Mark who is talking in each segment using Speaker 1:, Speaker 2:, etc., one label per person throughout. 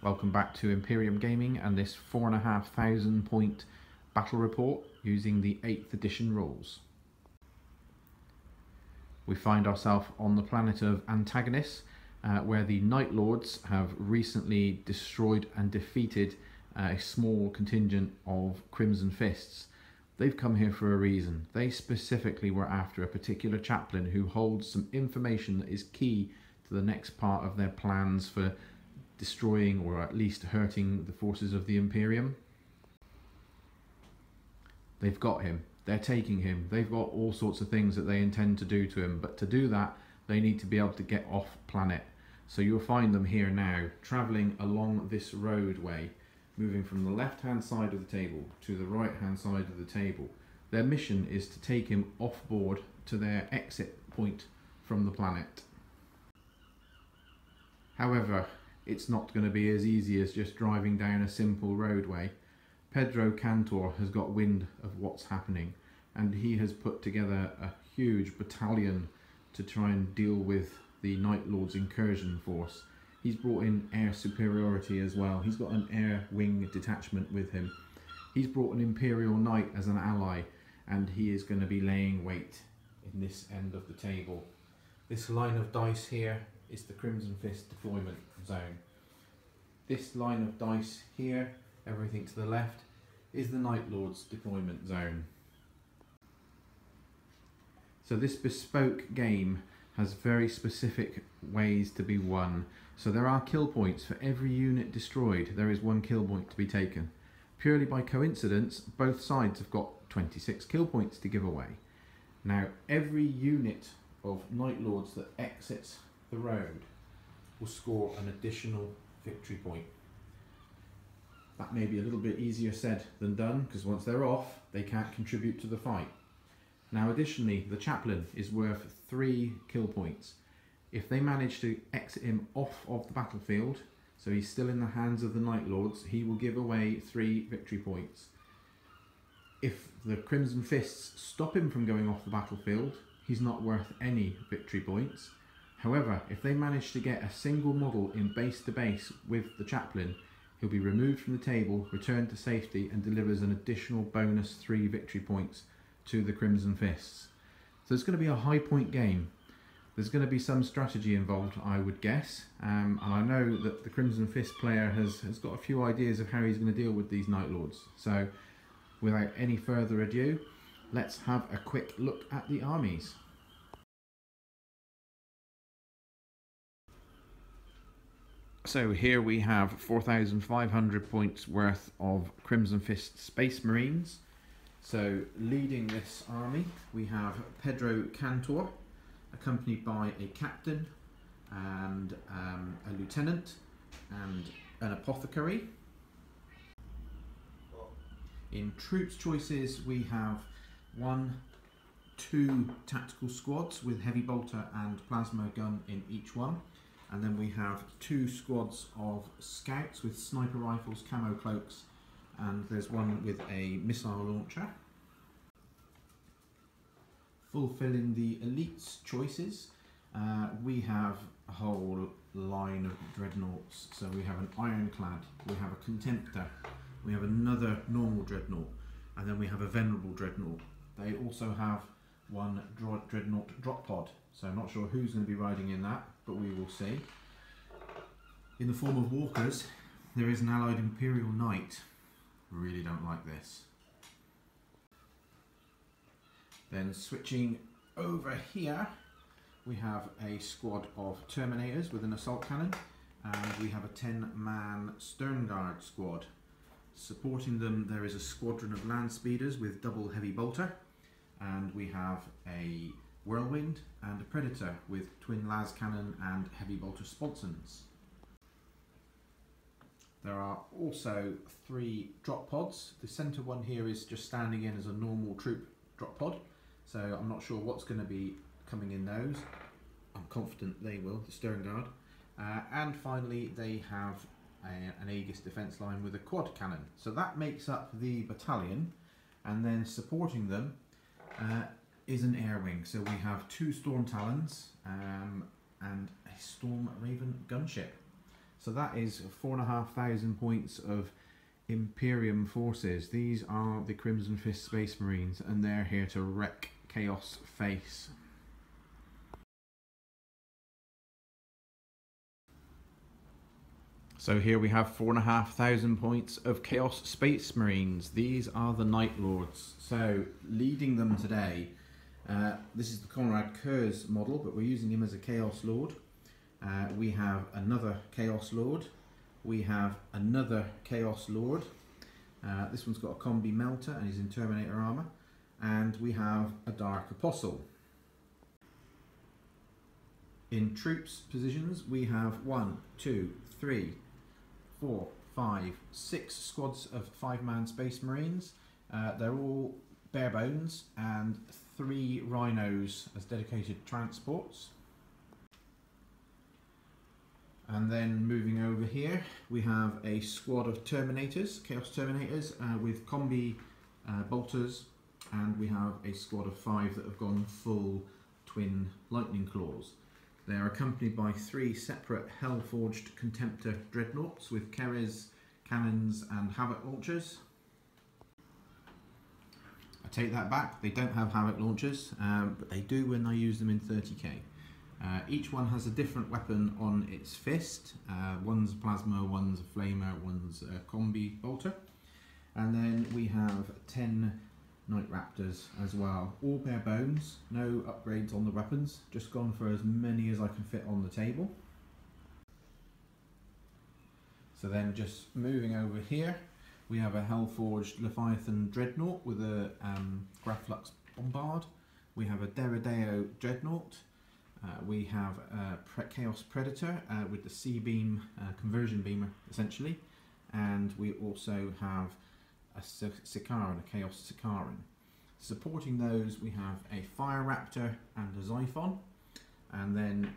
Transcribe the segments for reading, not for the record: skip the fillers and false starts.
Speaker 1: Welcome back to Imperium Gaming and this 4,500 point battle report using the 8th edition rules. We find ourselves on the planet of Antagonists, where the Night Lords have recently destroyed and defeated a small contingent of Crimson Fists. They've come here for a reason. They specifically were after a particular chaplain who holds some information that is key to the next part of their plans for destroying or at least hurting the forces of the Imperium. They've got him. They're taking him. They've got all sorts of things that they intend to do to him, but to do that they need to be able to get off planet. So you'll find them here now, travelling along this roadway, moving from the left hand side of the table to the right hand side of the table. Their mission is to take him off board to their exit point from the planet. However, it's not going to be as easy as just driving down a simple roadway. Pedro Cantor has got wind of what's happening, and he has put together a huge battalion to try and deal with the Night Lord's incursion force. He's brought in air superiority as well. He's got an air wing detachment with him. He's brought an Imperial Knight as an ally, and he is going to be laying wait in this end of the table. This line of dice here is the Crimson Fist deployment zone. This line of dice here, everything to the left, is the Night Lord's deployment zone. So this bespoke game has very specific ways to be won. So there are kill points for every unit destroyed. There is 1 kill point to be taken. Purely by coincidence, both sides have got 26 kill points to give away. Now, every unit of Night Lords that exits the road will score an additional victory point. That may be a little bit easier said than done, because once they're off, they can't contribute to the fight. Now additionally, the chaplain is worth 3 kill points. If they manage to exit him off of the battlefield, so he's still in the hands of the Night Lords, he will give away 3 victory points. If the Crimson Fists stop him from going off the battlefield, he's not worth any victory points. However, if they manage to get a single model in base to base with the chaplain, he'll be removed from the table, returned to safety, and delivers an additional bonus 3 victory points to the Crimson Fists. So it's going to be a high point game. There's going to be some strategy involved, I would guess, and I know that the Crimson Fist player has got a few ideas of how he's going to deal with these Night Lords. So without any further ado, let's have a quick look at the armies. So here we have 4,500 points worth of Crimson Fist Space Marines. So leading this army we have Pedro Cantor, accompanied by a captain and a lieutenant and an apothecary. In troops choices we have 2 tactical squads with heavy bolter and plasma gun in each one. And then we have 2 squads of scouts with sniper rifles, camo cloaks, and there's one with a missile launcher. Fulfilling the elites choices, we have a whole line of dreadnoughts. So we have an ironclad, we have a contemptor, we have another normal dreadnought, and then we have a venerable dreadnought. They also have 1 dreadnought drop pod. So I'm not sure who's going to be riding in that, but we will see. In the form of walkers, there is an allied Imperial Knight. Really don't like this. Then switching over here, we have a squad of Terminators with an assault cannon, and we have a 10-man Stern Guard squad. Supporting them there is a squadron of land speeders with double heavy bolter, and we have a Whirlwind and a Predator with twin las cannon and heavy bolter sponsons. There are also 3 drop pods. The centre one here is just standing in as a normal troop drop pod, so I'm not sure what's going to be coming in those. I'm confident they will, the Stern Guard. And finally they have an Aegis defence line with a quad cannon. So that makes up the battalion, and then supporting them is an air wing. So we have 2 Storm Talons and a Storm Raven gunship. So that is 4,500 points of Imperium forces. These are the Crimson Fist Space Marines, and they're here to wreck Chaos face. So here we have 4,500 points of Chaos Space Marines. These are the Night Lords. So leading them today, this is the Conrad Kurz model, but we're using him as a Chaos Lord. We have another Chaos Lord. We have another Chaos Lord. This one's got a combi melter and he's in Terminator armor. And we have a Dark Apostle. In troops positions, we have 1, 2, 3, 4, 5, 6 squads of 5-man Space Marines. They're all bare bones, and 3 rhinos as dedicated transports. And then moving over here, we have a squad of Terminators, Chaos Terminators, with combi bolters, and we have a squad of 5 that have gone full twin lightning claws. They are accompanied by 3 separate Hell-forged Contemptor dreadnoughts with Keres, cannons and Havoc launchers. I take that back, they don't have Havoc launchers, but they do when I use them in 30k. Each one has a different weapon on its fist. One's a plasma, one's a flamer, one's a combi bolter. And then we have 10 Night Raptors as well. All bare bones, no upgrades on the weapons, just gone for as many as I can fit on the table. So then just moving over here, we have a Hell-forged Leviathan Dreadnought with a Graflux Bombard. We have a Deredeo Dreadnought. We have a Chaos Predator with the C-beam conversion beamer essentially. And we also have a Sicaran, a Chaos Sicaran. Supporting those we have a Fire Raptor and a Xiphon, and then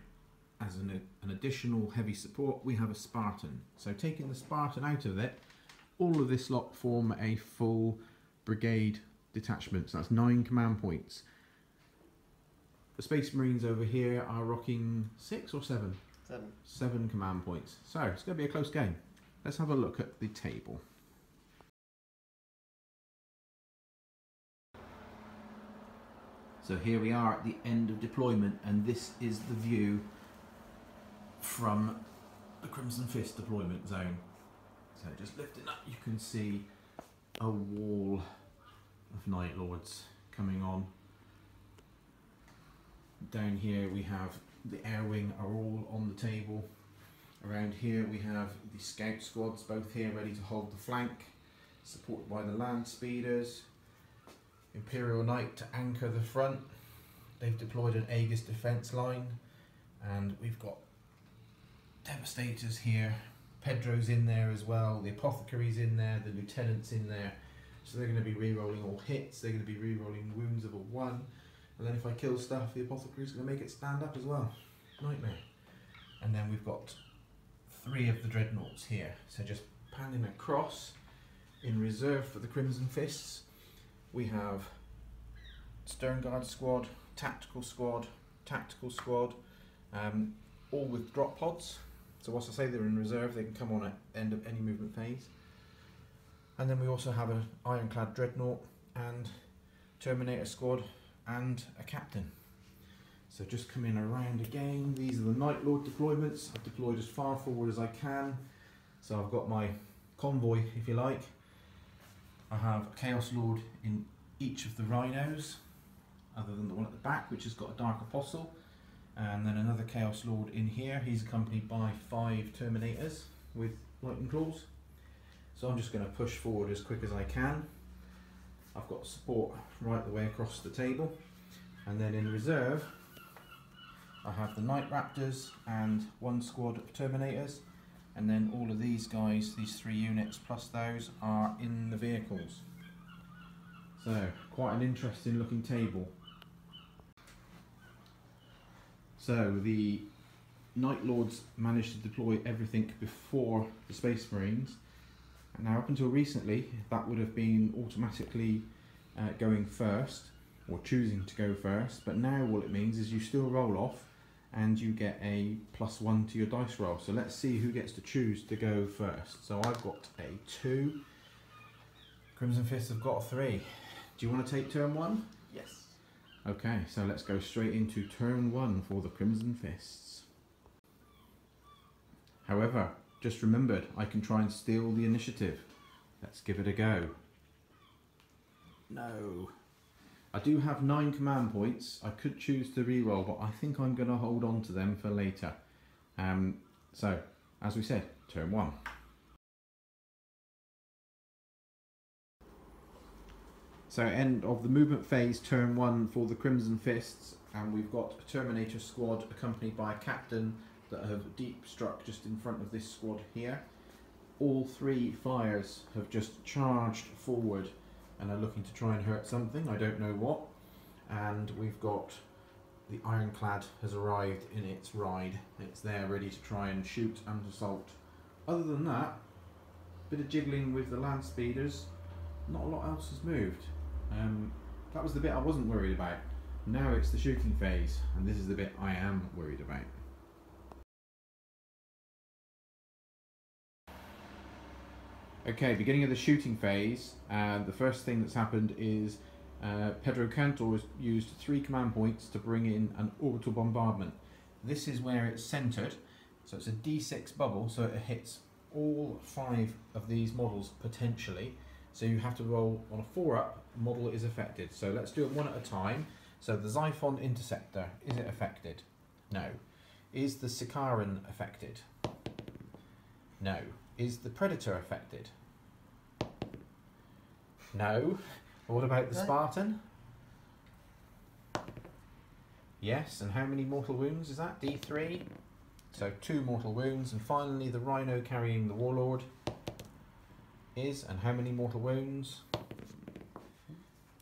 Speaker 1: as an additional heavy support we have a Spartan. So taking the Spartan out of it, all of this lot form a full brigade detachment, so that's 9 command points. The Space Marines over here are rocking 6 or 7? 7 command points. So it's going to be a close game. Let's have a look at the table. So here we are at the end of deployment, and this is the view from the Crimson Fist deployment zone. So just lifting up, you can see a wall of Night Lords coming on. Down here we have the air wing are all on the table. Around here we have the scout squads, both here ready to hold the flank, supported by the land speeders. Imperial Knight to anchor the front. They've deployed an Aegis defence line, and we've got Devastators here. Pedro's in there as well, the Apothecary's in there, the Lieutenant's in there. So they're going to be re-rolling all hits, they're going to be re-rolling wounds of a 1. And then if I kill stuff, the Apothecary's going to make it stand up as well. Nightmare. And then we've got 3 of the Dreadnoughts here. So just panning across, in reserve for the Crimson Fists, we have Sternguard squad, tactical squad, all with drop pods. So whilst I say they're in reserve, they can come on at the end of any movement phase. And then we also have an Ironclad Dreadnought and Terminator squad and a captain. So just coming around again, these are the Night Lord deployments. I've deployed as far forward as I can. So I've got my convoy, if you like. I have a Chaos Lord in each of the rhinos, other than the one at the back, which has got a Dark Apostle, and then another Chaos Lord in here. He's accompanied by 5 Terminators with lightning claws. So I'm just going to push forward as quick as I can. I've got support right the way across the table, and then in reserve I have the Night Raptors and 1 squad of Terminators. And then all of these guys, these 3 units plus those, are in the vehicles. So quite an interesting looking table. So the Night Lords managed to deploy everything before the Space Marines. Now up until recently that would have been automatically going first. or choosing to go first, but now all it means is you still roll off and you get a +1 to your dice roll. So let's see who gets to choose to go first. So I've got a 2, Crimson Fists have got a 3. Do you want to take turn 1?
Speaker 2: Yes.
Speaker 1: Okay, so let's go straight into turn 1 for the Crimson Fists. However, just remembered, I can try and steal the initiative. Let's give it a go. No. I do have 9 command points. I could choose to reroll, but I think I'm going to hold on to them for later. So, as we said, turn 1. So, end of the movement phase, turn 1 for the Crimson Fists, and we've got a Terminator squad accompanied by a captain that have deep struck just in front of this squad here. All 3 flyers have just charged forward and are looking to try and hurt something, I don't know what. And we've got the Ironclad has arrived in its ride. It's there ready to try and shoot and assault. Other than that, bit of jiggling with the land speeders, not a lot else has moved. That was the bit I wasn't worried about. Now it's the shooting phase, and this is the bit I am worried about. Okay, beginning of the shooting phase, the first thing that's happened is Pedro Cantor has used 3 command points to bring in an orbital bombardment. This is where it's centred, so it's a D6 bubble, so it hits all 5 of these models potentially. So you have to roll on a 4-up, model is affected. So let's do it one at a time. So the Xiphon Interceptor, is it affected? No. Is the Sicaran affected? No. Is the Predator affected? No. What about the Spartan? Yes, and how many mortal wounds is that? D3? So 2 mortal wounds, and finally the Rhino carrying the Warlord is, and how many mortal wounds?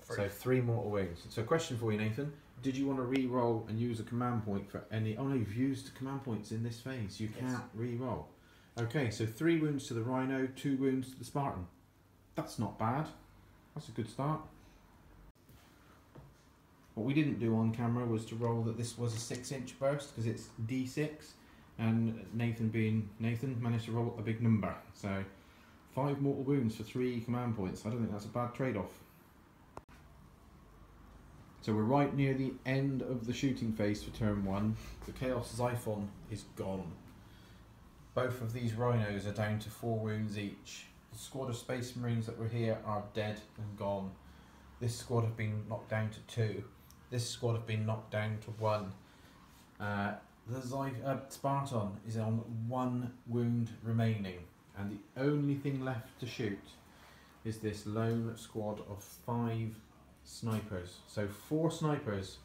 Speaker 2: 3.
Speaker 1: So 3 mortal wounds. So question for you, Nathan. Did you want to re-roll and use a command point for any... Oh no, you've used command points in this phase. You can't re-roll. Okay, so 3 wounds to the Rhino, 2 wounds to the Spartan. That's not bad. That's a good start. What we didn't do on camera was to roll that this was a 6-inch burst, because it's D6, and Nathan being Nathan managed to roll a big number. So 5 mortal wounds for 3 command points. I don't think that's a bad trade-off. So we're right near the end of the shooting phase for turn 1. The Chaos Xiphon is gone. Both of these Rhinos are down to 4 wounds each. The squad of Space Marines that were here are dead and gone. This squad have been knocked down to 2. This squad have been knocked down to 1. The Spartan is on 1 wound remaining, and the only thing left to shoot is this lone squad of 5 snipers. So 4 snipers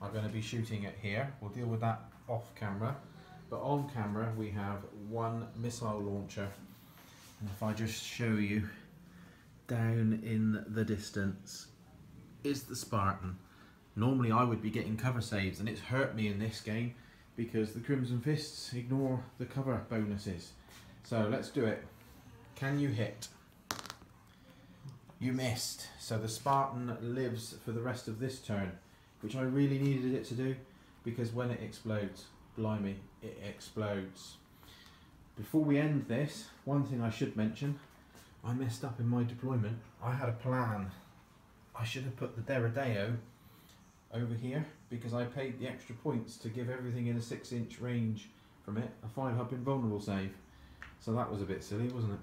Speaker 1: are going to be shooting at here. We'll deal with that off camera. But on camera we have 1 missile launcher. And if I just show you, down in the distance is the Spartan. Normally I would be getting cover saves, and it's hurt me in this game because the Crimson Fists ignore the cover bonuses. So let's do it. Can you hit? You missed. So the Spartan lives for the rest of this turn, which I really needed it to do, because when it explodes, blimey, it explodes. Before we end this, one thing I should mention, I messed up in my deployment. I had a plan. I should have put the Deradeo over here, because I paid the extra points to give everything in a 6-inch range from it a 5-up invulnerable save. So that was a bit silly, wasn't it?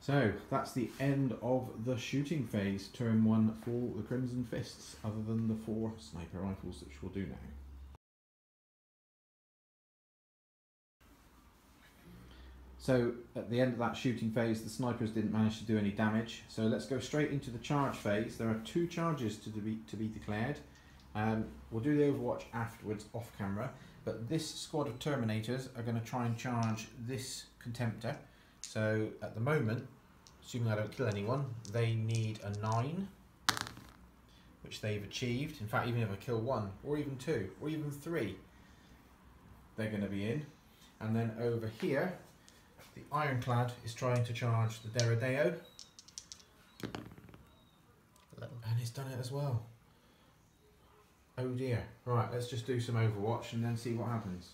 Speaker 1: So that's the end of the shooting phase, turn 1 for the Crimson Fists, other than the 4 sniper rifles, which we'll do now. So at the end of that shooting phase, the snipers didn't manage to do any damage. So let's go straight into the charge phase. There are 2 charges to be declared. We'll do the Overwatch afterwards off camera. But this squad of Terminators are going to try and charge this Contemptor. So at the moment, assuming I don't kill anyone, they need a 9, which they've achieved. In fact, even if I kill 1, or even 2, or even 3, they're going to be in. And then over here, the Ironclad is trying to charge the Deradeo, and it's done it as well. Oh dear. Right, let's just do some Overwatch and then see what happens.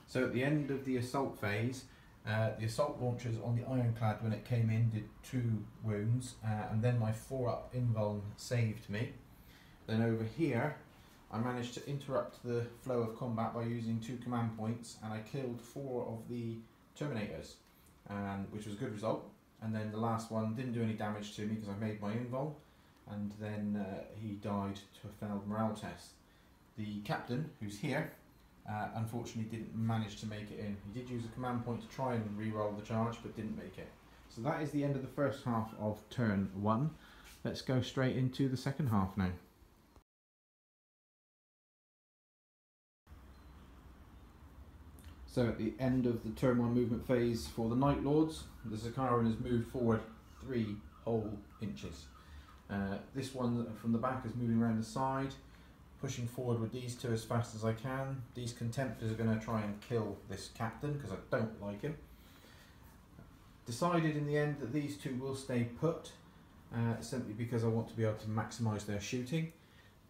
Speaker 1: So at the end of the assault phase, the assault launchers on the ironclad when it came in did 2 wounds, and then my 4-up invuln saved me. Then over here I managed to interrupt the flow of combat by using 2 command points, and I killed 4 of the Terminators, which was a good result. And then the last one didn't do any damage to me because I made my invul, and then he died to a failed morale test. The captain, who's here, unfortunately didn't manage to make it in. He did use a command point to try and re-roll the charge, but didn't make it. So that is the end of the first half of turn 1. Let's go straight into the second half now. So at the end of the turn 1 movement phase for the Night Lords, the Zakaran has moved forward 3 whole inches. This one from the back is moving around the side, pushing forward with these 2 as fast as I can. These Contemptors are going to try and kill this captain because I don't like him. Decided in the end that these 2 will stay put, simply because I want to be able to maximise their shooting.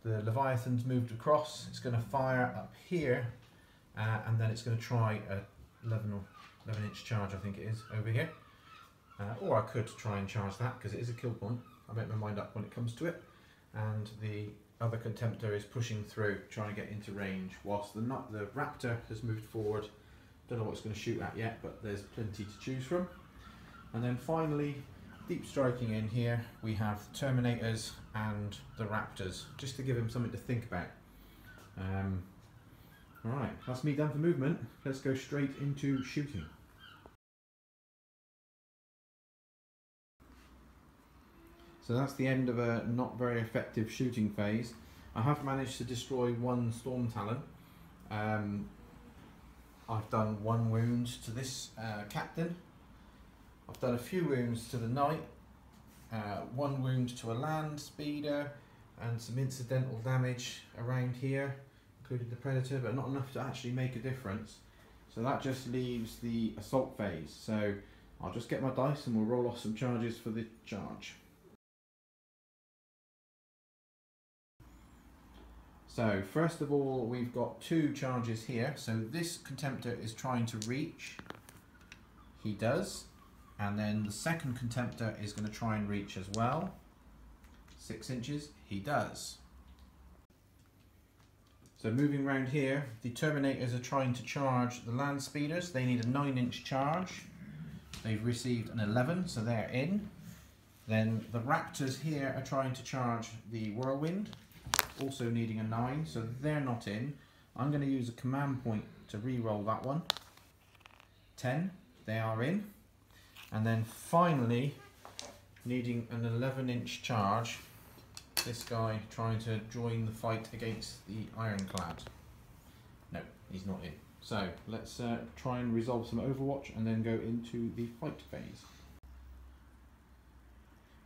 Speaker 1: The Leviathan's moved across, it's going to fire up here, and then it's going to try a 11-inch charge, I think it is, over here. Or I could try and charge that because it is a kill point. I'll make my mind up when it comes to it. And the other Contemptor is pushing through, trying to get into range, whilst the Raptor has moved forward. Don't know what it's going to shoot at yet, but there's plenty to choose from. And then finally, deep striking in here, we have the Terminators and the Raptors, just to give him something to think about. Alright, that's me done for movement. Let's go straight into shooting. So that's the end of a not very effective shooting phase. I have managed to destroy 1 Storm Talon. I've done 1 wound to this captain. I've done a few wounds to the knight, 1 wound to a land speeder, and some incidental damage around here, including the predator, but not enough to actually make a difference. So that just leaves the assault phase. So I'll just get my dice and we'll roll off some charges for the charge. So first of all, we've got 2 charges here. So this Contemptor is trying to reach. He does. And then the second Contemptor is going to try and reach as well. 6 inches. He does. So moving around here, the Terminators are trying to charge the land speeders. They need a 9-inch charge. They've received an 11, so they're in. Then the Raptors here are trying to charge the Whirlwind, also needing a 9, so they're not in. I'm going to use a command point to re-roll that one. 10, they are in. And then finally, needing an 11-inch charge, this guy trying to join the fight against the Ironclad. No, he's not in. So let's try and resolve some Overwatch and then go into the fight phase.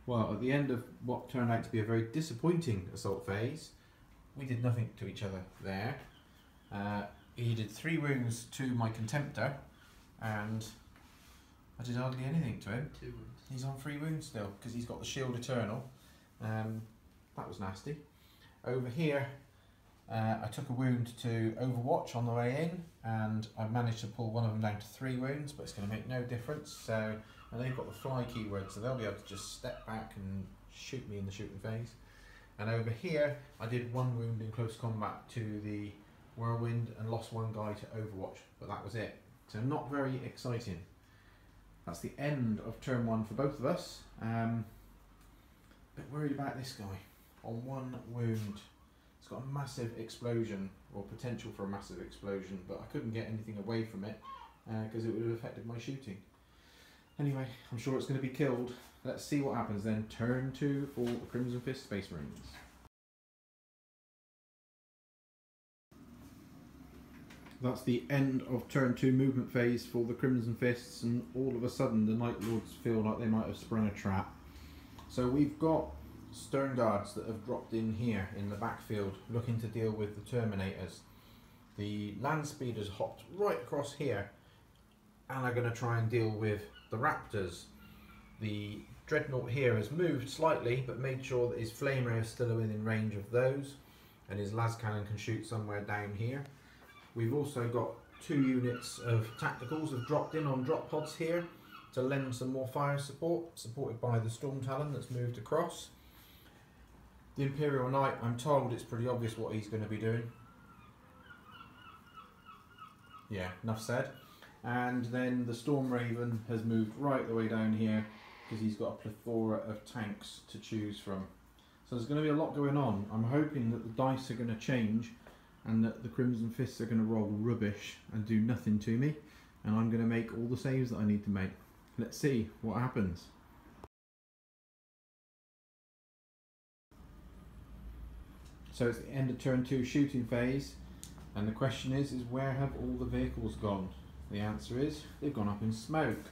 Speaker 1: Well, at the end of what turned out to be a very disappointing assault phase, we did nothing to each other there. He did 3 wounds to my Contemptor, and I did hardly anything to him.
Speaker 2: 2 wounds.
Speaker 1: He's on 3 wounds still, because he's got the Shield Eternal. That was nasty. Over here, I took a wound to Overwatch on the way in, and I managed to pull one of them down to 3 wounds, but it's going to make no difference. So, and they've got the fly keyword, so they'll be able to just step back and shoot me in the shooting phase. And over here, I did 1 wound in close combat to the Whirlwind and lost 1 guy to Overwatch, but that was it. So not very exciting. That's the end of turn 1 for both of us. Bit worried about this guy. On 1 wound, it's got a massive explosion, or potential for a massive explosion, but I couldn't get anything away from it because it would have affected my shooting. Anyway, I'm sure it's going to be killed. Let's see what happens then. Turn 2 for the Crimson Fist Space Marines. That's the end of turn 2 movement phase for the Crimson Fists, and all of a sudden the Night Lords feel like they might have sprung a trap. So we've got Stern Guards that have dropped in here in the backfield looking to deal with the Terminators. The Land Speeders hopped right across here and are going to try and deal with the Raptors. The Dreadnought here has moved slightly, but made sure that his flamer is still within range of those, and his las cannon can shoot somewhere down here. We've also got 2 units of tacticals have dropped in on drop pods here to lend some more fire support, supported by the Storm Talon that's moved across. The Imperial Knight, I'm told it's pretty obvious what he's going to be doing. Yeah, enough said. And then the Storm Raven has moved right the way down here because he's got a plethora of tanks to choose from. So there's going to be a lot going on. I'm hoping that the dice are going to change and that the Crimson Fists are going to roll rubbish and do nothing to me, and I'm going to make all the saves that I need to make. Let's see what happens. So it's the end of turn 2 shooting phase, and the question is where have all the vehicles gone? The answer is they've gone up in smoke.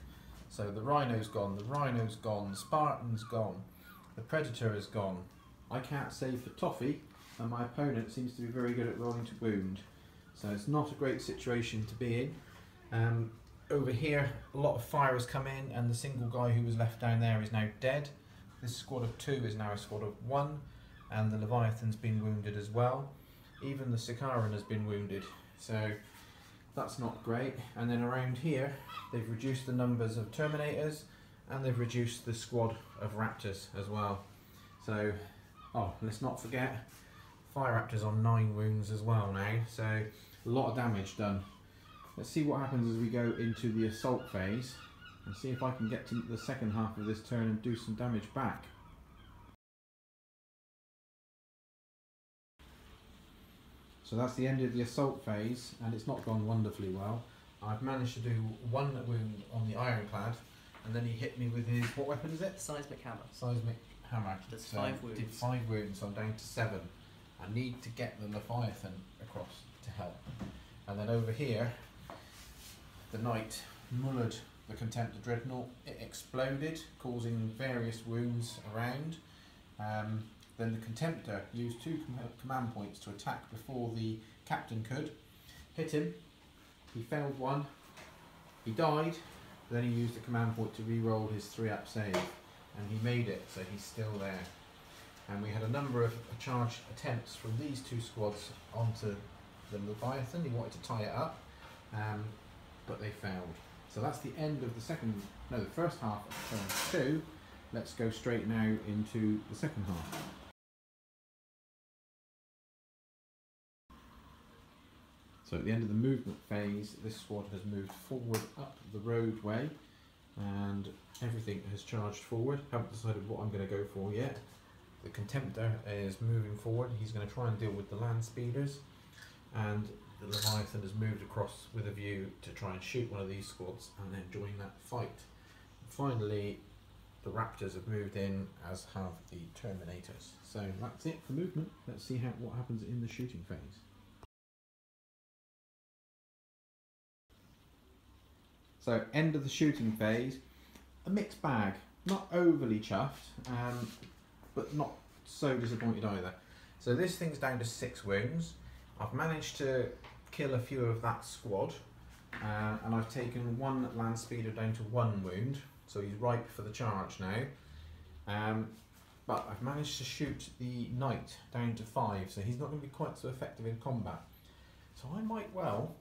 Speaker 1: So the Rhino's gone, the Spartan's gone, the Predator is gone. I can't save for Toffee, and my opponent seems to be very good at rolling to wound. So it's not a great situation to be in. Over here, a lot of fire has come in, and the single guy who was left down there is now dead. This squad of 2 is now a squad of 1, and the Leviathan's been wounded as well. Even the Sicaran has been wounded, so that's not great. And then around here, they've reduced the numbers of Terminators, and they've reduced the squad of Raptors as well. So, let's not forget, Fire Raptor's on 9 wounds as well now, so a lot of damage done. Let's see what happens as we go into the assault phase, and see if I can get to the second half of this turn and do some damage back. So that's the end of the assault phase, and it's not gone wonderfully well. I've managed to do 1 wound on the Ironclad, and then he hit me with his, what weapon is it?
Speaker 2: Seismic hammer.
Speaker 1: Seismic hammer.
Speaker 2: Does 5 wounds.
Speaker 1: Did 5 wounds, so I'm down to 7. I need to get the Leviathan across to help. And then over here, the Knight mullered the Contemptor Dreadnought. It exploded, causing various wounds around. Then the Contemptor used 2 command points to attack before the captain could. Hit him, he failed 1, he died, then he used the command point to re-roll his 3-up save, and he made it, so he's still there. And we had a number of charge attempts from these 2 squads onto the Leviathan. He wanted to tie it up, but they failed. So that's the end of the first half of turn 2. Let's go straight now into the second half. So at the end of the movement phase, this squad has moved forward up the roadway, and everything has charged forward. Haven't decided what I'm going to go for yet. The Contemptor is moving forward. He's going to try and deal with the land speeders, and the Leviathan has moved across with a view to try and shoot one of these squads and then join that fight. Finally, the Raptors have moved in, as have the Terminators. So that's it for movement. Let's see what happens in the shooting phase. So end of the shooting phase, a mixed bag. Not overly chuffed, but not so disappointed either. So this thing's down to 6 wounds. I've managed to kill a few of that squad, and I've taken 1 land speeder down to 1 wound, so he's ripe for the charge now. But I've managed to shoot the Knight down to 5, so he's not going to be quite so effective in combat. So I might well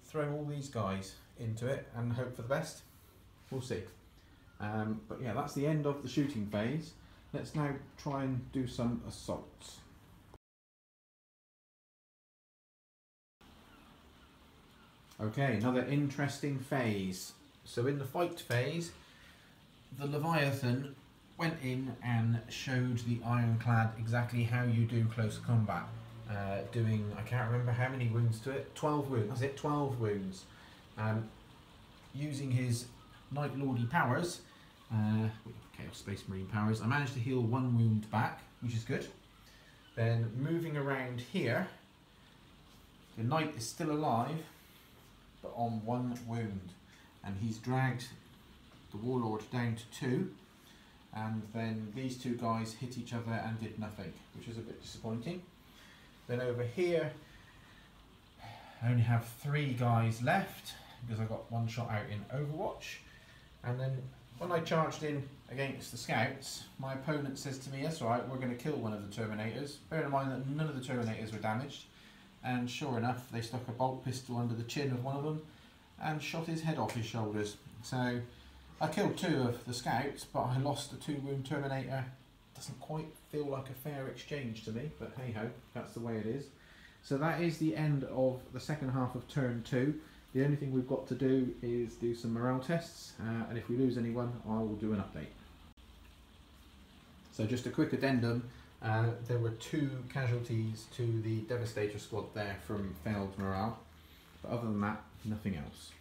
Speaker 1: throw all these guys into it and hope for the best. We'll see. But yeah, that's the end of the shooting phase. Let's now try and do some assaults. Okay, another interesting phase. So in the fight phase, the Leviathan went in and showed the Ironclad exactly how you do close combat. Doing, I can't remember how many wounds to it, 12 wounds, that's it, 12 wounds. Using his Night Lordy powers, Chaos Space Marine powers, I managed to heal 1 wound back, which is good. Then moving around here, the Knight is still alive, but on 1 wound, and he's dragged the Warlord down to 2, and then these 2 guys hit each other and did nothing, which is a bit disappointing. Then over here, I only have 3 guys left because I got 1 shot out in Overwatch, and then when I charged in against the scouts, my opponent says to me, that's alright, we're going to kill one of the Terminators. Bear in mind that none of the Terminators were damaged, and sure enough, they stuck a bolt pistol under the chin of one of them and shot his head off his shoulders. So I killed 2 of the scouts, but I lost a 2-wound Terminator. Doesn't quite feel like a fair exchange to me, but hey ho, that's the way it is. So that is the end of the second half of turn 2. The only thing we've got to do is do some morale tests, and if we lose anyone, I will do an update. So just a quick addendum, there were 2 casualties to the Devastator squad there from failed morale, but other than that, nothing else.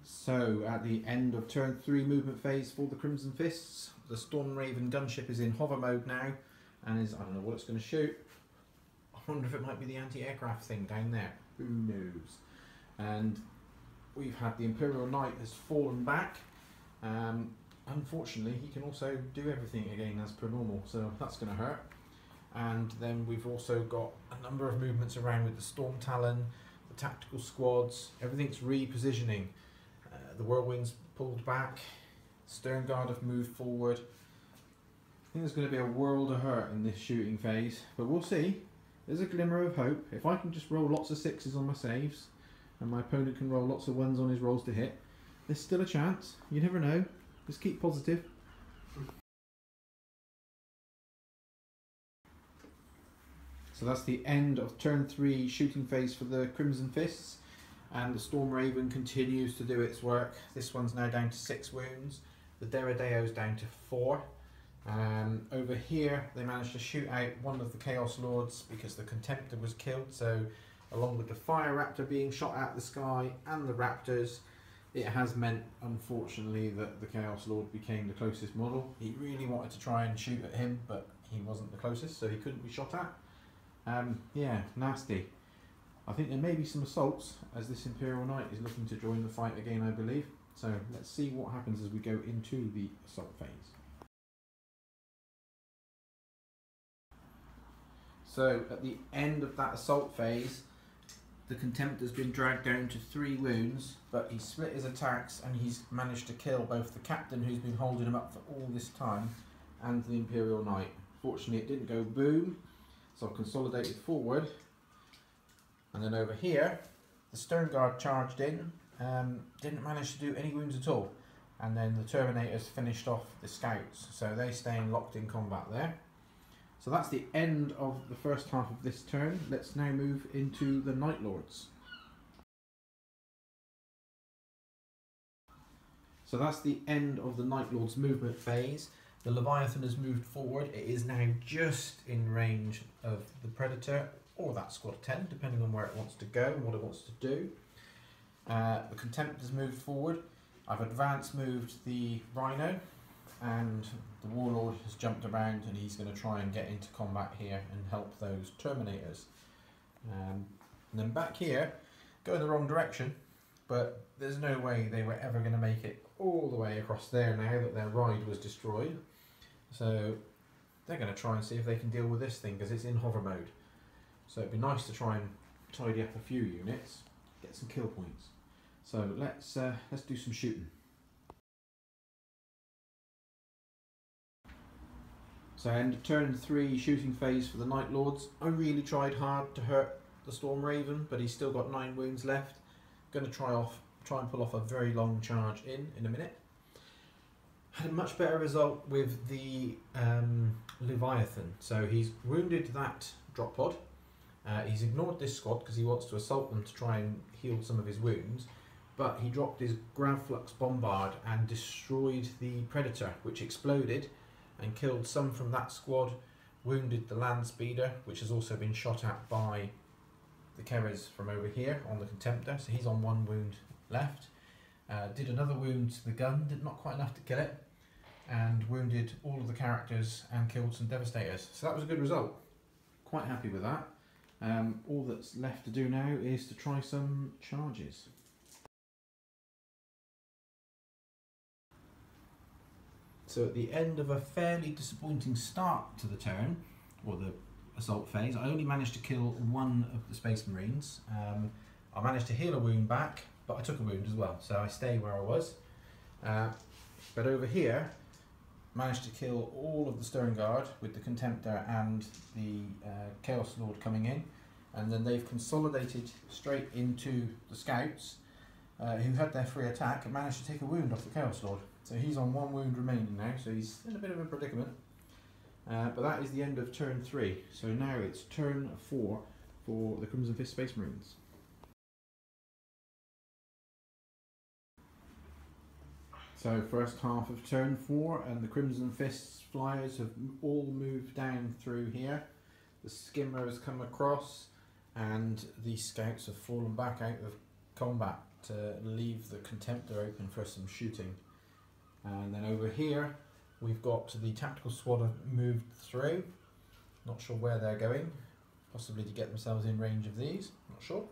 Speaker 1: So at the end of turn 3 movement phase for the Crimson Fists, the Storm Raven gunship is in hover mode now, and is, I don't know what it's going to shoot. I wonder if it might be the anti-aircraft thing down there. Who knows? And we've had the Imperial Knight has fallen back. Unfortunately, he can also do everything again as per normal, so that's going to hurt. And then we've also got a number of movements around with the Storm Talon, the tactical squads. Everything's repositioning. The Whirlwind's pulled back. Stern Guard have moved forward. I think there's going to be a world of hurt in this shooting phase, but we'll see. There's a glimmer of hope. If I can just roll lots of 6s on my saves, and my opponent can roll lots of 1s on his rolls to hit, there's still a chance. You never know. Just keep positive. So that's the end of turn 3 shooting phase for the Crimson Fists, and the Storm Raven continues to do its work. This one's now down to 6 wounds. The Deredeo's down to 4. Over here they managed to shoot out one of the Chaos Lords because the Contemptor was killed, so along with the Fire Raptor being shot out of the sky and the Raptors, it has meant unfortunately that the Chaos Lord became the closest model. He really wanted to try and shoot at him, but he wasn't the closest, so he couldn't be shot at. Yeah, nasty. I think there may be some assaults as this Imperial Knight is looking to join the fight again, I believe. So let's see what happens as we go into the assault phase. So at the end of that assault phase, the Contemptor's been dragged down to 3 wounds, but he's split his attacks and he's managed to kill both the captain who's been holding him up for all this time and the Imperial Knight. Fortunately it didn't go boom, so I've consolidated forward. And then over here, the Stern Guard charged in, didn't manage to do any wounds at all. And then the Terminators finished off the Scouts, so they staying locked in combat there. So that's the end of the first half of this turn. Let's now move into the Night Lords. So that's the end of the Night Lords movement phase. The Leviathan has moved forward. It is now just in range of the Predator, or that squad 10, depending on where it wants to go and what it wants to do. The Contempt has moved forward. I've advance moved the Rhino, and the Warlord has jumped around and he's going to try and get into combat here and help those Terminators. And then back here, going the wrong direction, but there's no way they were ever going to make it all the way across there now that their ride was destroyed. So they're going to try and see if they can deal with this thing because it's in hover mode. So it'd be nice to try and tidy up a few units, get some kill points. So let's do some shooting. So end of turn 3 shooting phase for the Night Lords. I really tried hard to hurt the Storm Raven, but he's still got 9 wounds left. Going to try and pull off a very long charge in a minute. Had a much better result with the Leviathan. So he's wounded that drop pod. He's ignored this squad because he wants to assault them to try and heal some of his wounds. But he dropped his Gravflux Bombard and destroyed the Predator, which exploded and killed some from that squad, wounded the Land Speeder, which has also been shot at by the Keres from over here on the Contemptor, so he's on 1 wound left. Did another wound to the gun, not quite enough to kill it, and wounded all of the characters and killed some Devastators. So that was a good result. Quite happy with that. All that's left to do now is to try some charges. So at the end of a fairly disappointing start to the turn, or the assault phase, I only managed to kill 1 of the Space Marines. I managed to heal a wound back, but I took a wound as well, so I stay where I was. But over here, managed to kill all of the Stern Guard with the Contemptor and the Chaos Lord coming in, and then they've consolidated straight into the Scouts, who had their free attack and managed to take a wound off the Chaos Lord. So he's on 1 wound remaining now, so he's in a bit of a predicament. But that is the end of turn 3. So now it's turn 4 for the Crimson Fist Space Marines. So first half of turn 4, and the Crimson Fists flyers have all moved down through here. The skimmer has come across, and the Scouts have fallen back out of combat to leave the Contemptor open for some shooting. And then over here we've got the tactical squad have moved through. Not sure where they're going, possibly to get themselves in range of these, not sure.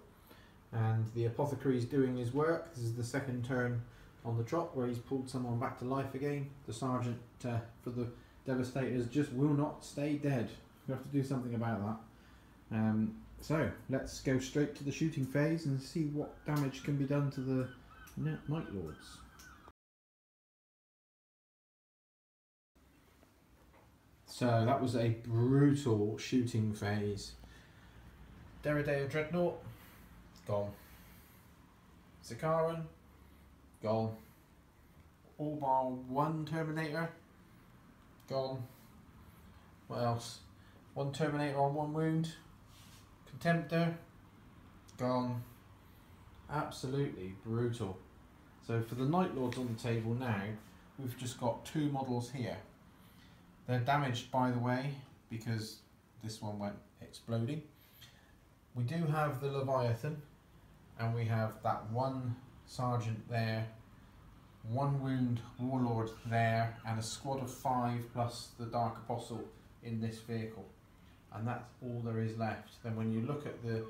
Speaker 1: And the apothecary is doing his work. This is the second turn on the trot where he's pulled someone back to life again. The sergeant for the Devastators just will not stay dead. We have to do something about that. So let's go straight to the shooting phase and see what damage can be done to the Night Lords. So that was a brutal shooting phase. Derrideo Dreadnought, gone. Zakaran, gone. All bar 1 Terminator, gone. What else? 1 Terminator on 1 wound. Contemptor, gone. Absolutely brutal. So for the Night Lords on the table now, we've just got 2 models here. They're damaged, by the way, because this one went exploding. We do have the Leviathan, and we have that 1 sergeant there, 1 wound warlord there, and a squad of 5 plus the Dark Apostle in this vehicle. And that's all there is left. Then when you look at the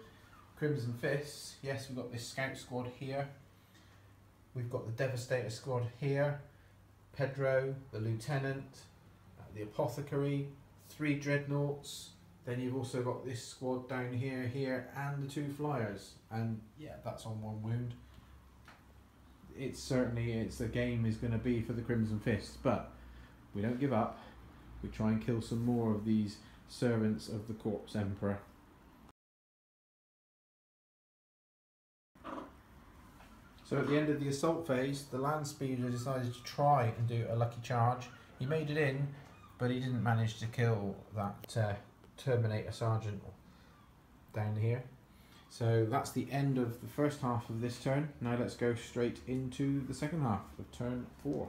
Speaker 1: Crimson Fists, yes, we've got this Scout squad here. We've got the Devastator squad here. Pedro, the Lieutenant, the Apothecary, 3 Dreadnoughts. Then you've also got this squad down here, and the 2 flyers. And yeah, that's on 1 wound. The game is going to be for the Crimson Fists, but we don't give up. We try and kill some more of these servants of the Corpse Emperor. So at the end of the assault phase, the land speeder decided to try and do a lucky charge. He made it in, but he didn't manage to kill that Terminator sergeant down here. So that's the end of the first half of this turn. Now let's go straight into the second half of turn 4.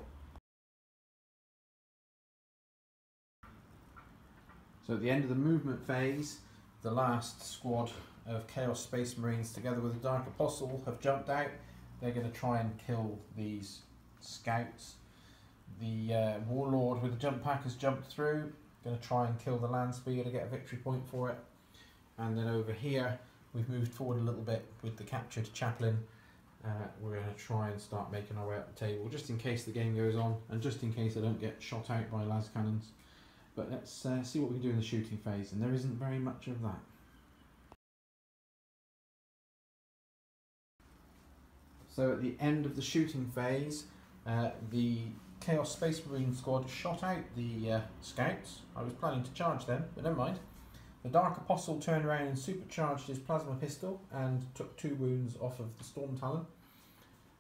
Speaker 1: So at the end of the movement phase, the last squad of Chaos Space Marines together with the Dark Apostle have jumped out. They're going to try and kill these Scouts. The Warlord with the jump pack has jumped through, going to try and kill the land speeder to get a victory point for it. And then over here we've moved forward a little bit with the captured chaplain. We're going to try and start making our way up the table just in case the game goes on, and just in case I don't get shot out by las cannons. But let's see what we can do in the shooting phase, and there isn't very much of that. So at the end of the shooting phase, the Chaos Space Marine squad shot out the Scouts. I was planning to charge them, but never mind. The Dark Apostle turned around and supercharged his plasma pistol and took 2 wounds off of the Storm Talon.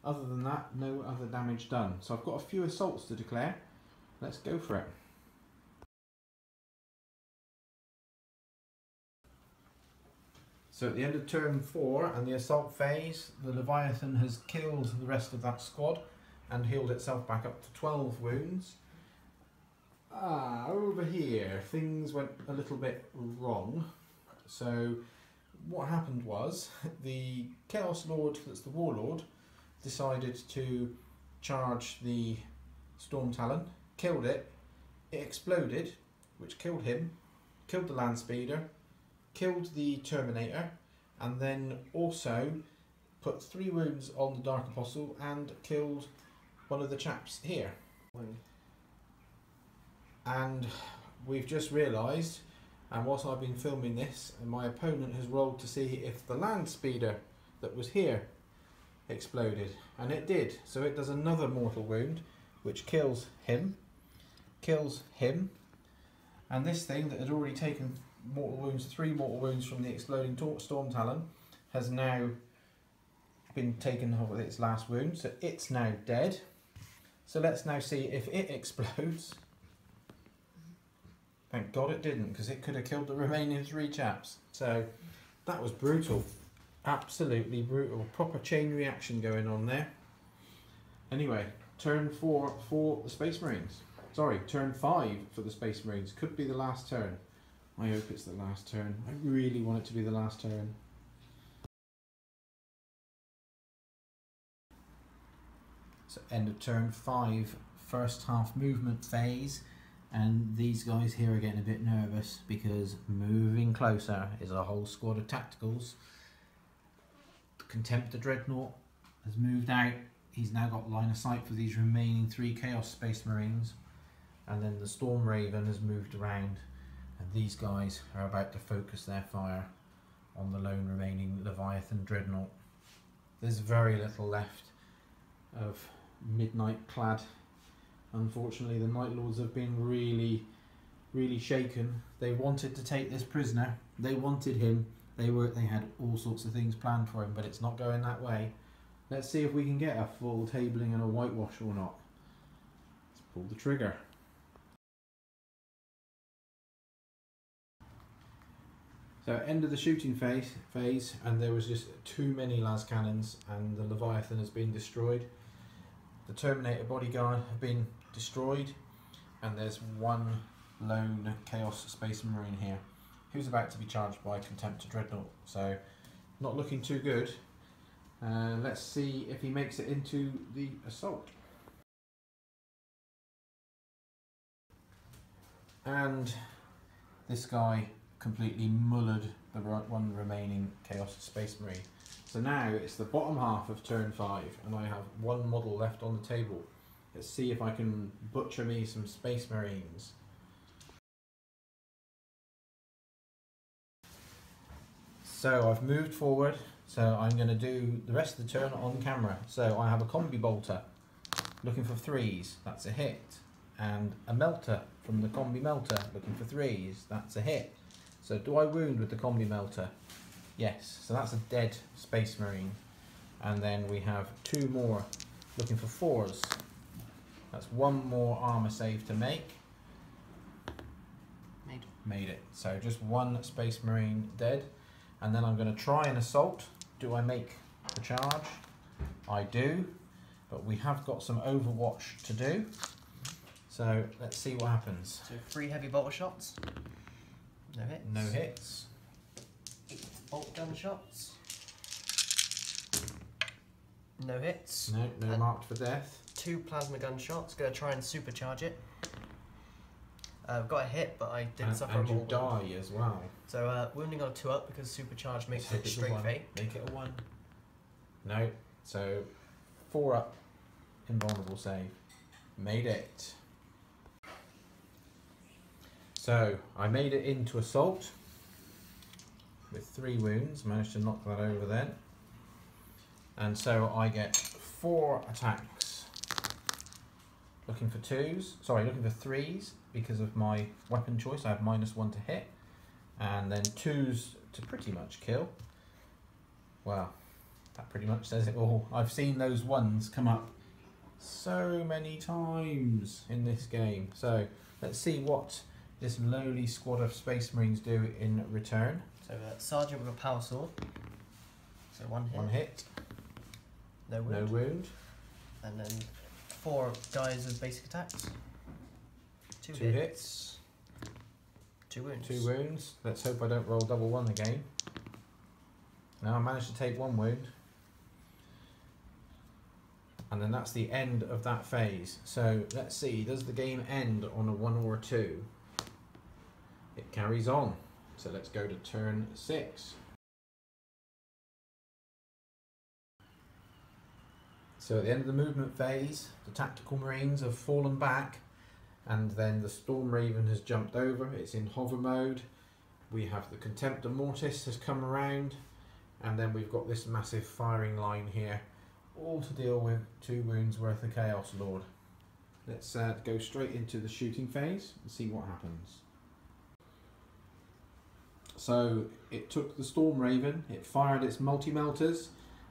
Speaker 1: Other than that, no other damage done. So I've got a few assaults to declare. Let's go for it. So at the end of turn 4 and the assault phase, the Leviathan has killed the rest of that squad and healed itself back up to 12 wounds. Over here, things went a little bit wrong. So what happened was, the Chaos Lord, that's the Warlord, decided to charge the Storm Talon, killed it, it exploded, which killed him, killed the Land Speeder, killed the Terminator, and then also put 3 wounds on the Dark Apostle and killed one of the chaps here. And we've just realised, and whilst I've been filming this, and my opponent has rolled to see if the land speeder that was here exploded, and it did. So it does another mortal wound, which kills him, and this thing that had already taken mortal wounds, 3 mortal wounds from the exploding storm talon, has now been taken of its last wound, so it's now dead. So let's now see if it explodes. Thank God it didn't, because it could have killed the remaining 3 chaps. So that was brutal, absolutely brutal. Proper chain reaction going on there. Anyway, turn 4 for the Space Marines. Sorry, turn 5 for the Space Marines. Could be the last turn. I hope it's the last turn. I really want it to be the last turn. So end of turn 5, first half movement phase, and these guys here are getting a bit nervous because moving closer is a whole squad of tacticals. The Contemptor Dreadnought has moved out. He's now got line of sight for these remaining 3 Chaos Space Marines, and then the Storm Raven has moved around, and these guys are about to focus their fire on the lone remaining Leviathan Dreadnought. There's very little left of Midnight Clad. Unfortunately, the Night Lords have been really shaken. They wanted to take this prisoner. They wanted him. They had all sorts of things planned for him, but it's not going that way. Let's see if we can get a full tabling and a whitewash or not. Let's pull the trigger. So end of the shooting phase, and there was just too many las cannons, and the Leviathan has been destroyed. The Terminator bodyguard have been destroyed, and there's 1 lone Chaos Space Marine here, who's about to be charged by Contemptor Dreadnought. So not looking too good. Let's see if he makes it into the assault. And this guy completely mullered the 1 remaining Chaos Space Marine. So now it's the bottom half of turn 5, and I have 1 model left on the table. Let's see if I can butcher me some Space Marines. So I've moved forward, so I'm going to do the rest of the turn on camera. So I have a Combi Bolter looking for 3s, that's a hit, and a Melter from the Combi Melter looking for 3s, that's a hit. So do I wound with the Combi Melter? Yes, so that's a dead Space Marine. And then we have 2 more looking for 4s. That's 1 more armor save to make. Made it. So just 1 Space Marine dead. And then I'm going to try an assault. Do I make the charge? I do. But we have got some Overwatch to do. So let's see what happens.
Speaker 2: So 3 heavy bolter shots. No hits.
Speaker 1: No hits.
Speaker 2: 8 bolt gun shots. No hits.
Speaker 1: No
Speaker 2: and
Speaker 1: marked for death.
Speaker 2: 2 plasma gun shots. Gonna try and supercharge it. I've got a hit, but I did suffer a mortal
Speaker 1: wound. And you die as well.
Speaker 2: So wounding on a 2 up because supercharge makes it straight fate.
Speaker 1: Make it a 1. No. So 4 up. Invulnerable save. Made it. So I made it into assault with 3 wounds, managed to knock that over then. And so I get 4 attacks. Looking for 2s, sorry, looking for 3s because of my weapon choice. I have -1 to hit, and then 2s to pretty much kill. Wow, that pretty much says it all. I've seen those 1s come up so many times in this game. So let's see what this lowly squad of Space Marines do in return.
Speaker 2: So Sergeant with a power sword. So 1 hit.
Speaker 1: 1 hit.
Speaker 2: No wound.
Speaker 1: No wound.
Speaker 2: And then 4 guys with basic attacks. 2
Speaker 1: hits.
Speaker 2: 2 wounds.
Speaker 1: 2 wounds. Let's hope I don't roll double 1 again. Now I managed to take 1 wound. And then that's the end of that phase. So let's see, does the game end on a 1 or a 2? It carries on. So let's go to turn 6. So at the end of the movement phase, the tactical marines have fallen back, and then the Storm Raven has jumped over. It's in hover mode. We have the Contemptor Mortis has come around, and then we've got this massive firing line here all to deal with 2 wounds worth of Chaos Lord. Let's go straight into the shooting phase and see what happens. So it took the Storm Raven, it fired its multi-melters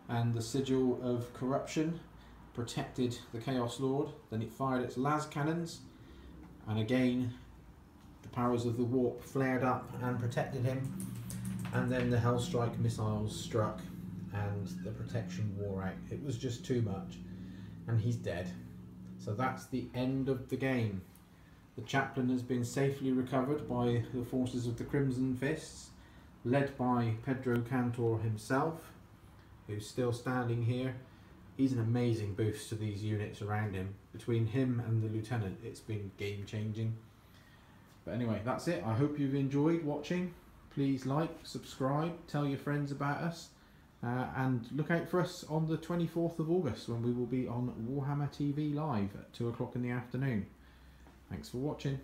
Speaker 1: and the Sigil of Corruption protected the Chaos Lord. Then it fired its las cannons, and again the powers of the warp flared up and protected him. And then the Hellstrike missiles struck and the protection wore out. It was just too much, and he's dead. So that's the end of the game. The chaplain has been safely recovered by the forces of the Crimson Fists, led by Pedro Cantor himself, who's still standing here. He's an amazing boost to these units around him. Between him and the lieutenant, it's been game changing. But anyway, that's it. I hope you've enjoyed watching. Please like, subscribe, tell your friends about us, and look out for us on the 24th of August when we will be on Warhammer TV Live at 2 o'clock in the afternoon. Thanks for watching.